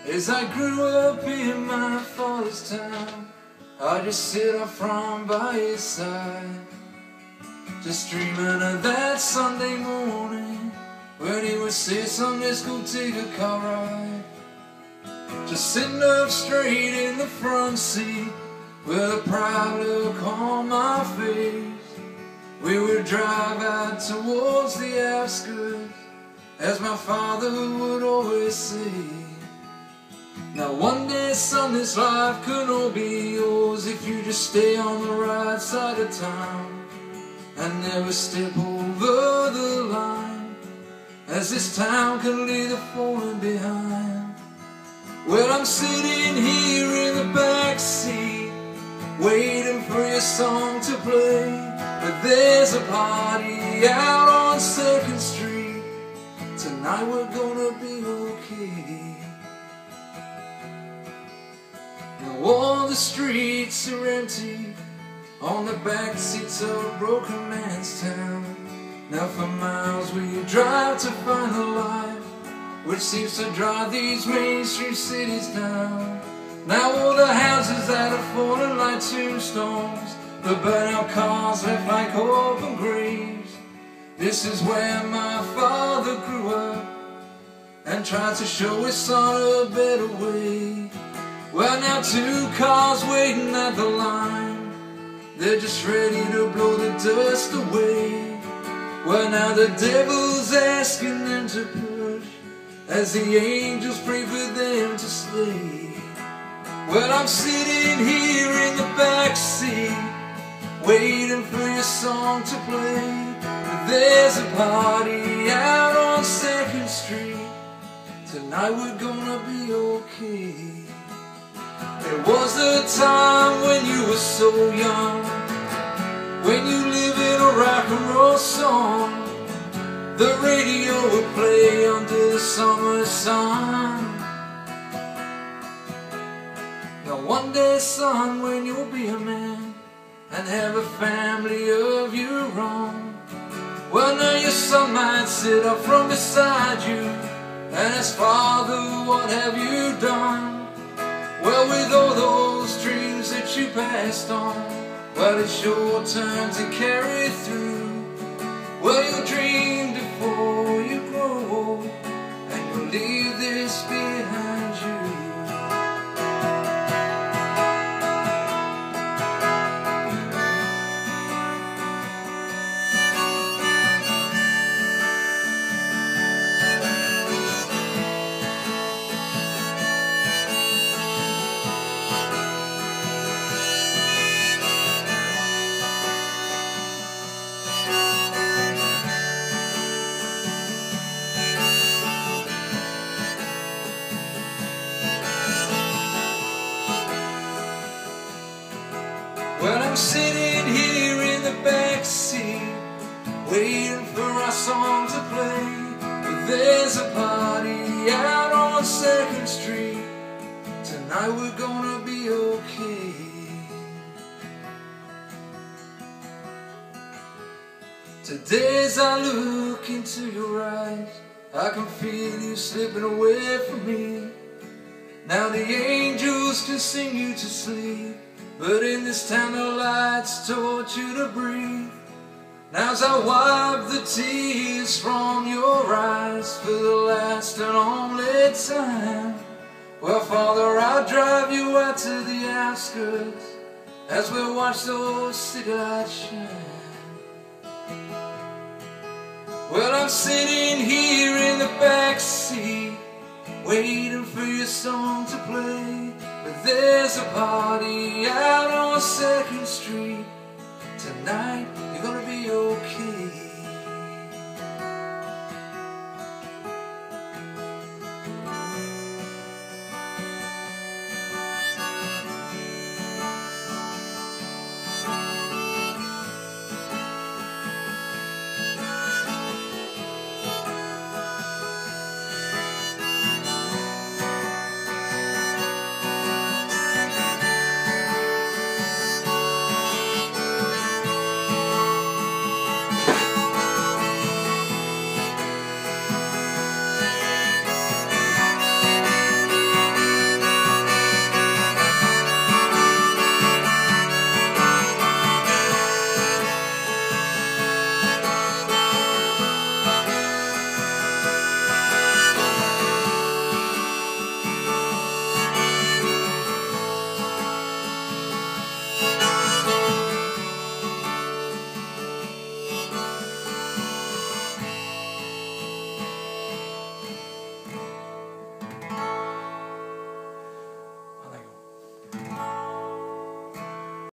As I grew up in my father's town, I just sit up front by his side, just dreaming of that Sunday morning when he would say, "Son, let's go take a car ride." Just sitting up straight in the front seat with a proud look on my face. We would drive out towards the outskirts, as my father would always say. Now one day, son, this life could all be yours if you just stay on the right side of town and never step over the line, as this town can leave the fallen behind. Well, I'm sitting here in the back seat, waiting for your song to play, but there's a party out on 2nd Street. Tonight we're gonna be okay. Now all the streets are empty on the back seats of a broken man's town. Now for miles we drive to find the life which seems to drive these mainstream cities down. Now all the houses that have fallen like tombstones, the burnt out cars left like open graves. This is where my father grew up and tried to show his son a better way. Well, now 2 cars waiting at the line, they're just ready to blow the dust away. Well, now the devil's asking them to push, as the angels pray for them to stay. Well, I'm sitting here in the back seat, waiting for your song to play, but there's a party out on 2nd Street. Tonight we're gonna be okay. There was a time when you were so young, when you lived in a rock and roll song. The radio would play under the summer sun. Now one day, son, when you'll be a man and have a family of your own, well, now your son might sit up from beside you and ask, "Father, what have you done?" Well, with all those dreams that you passed on, well, it's your turn to carry through. Well, you dream before you grow old, and you'll leave this behind you. Well, I'm sitting here in the back seat, waiting for our song to play, but there's a party out on 2nd Street. Tonight we're gonna be okay. Today as I look into your eyes, I can feel you slipping away from me. Now the angels can sing you to sleep, but in this town the lights taught you to breathe. Now as I wipe the tears from your eyes for the last and only time, well, Father, I'll drive you out to the outskirts as we watch those city lights shine. Well, I'm sitting here in the back seat, waiting for your song to play, but there's a party out on 2nd Street.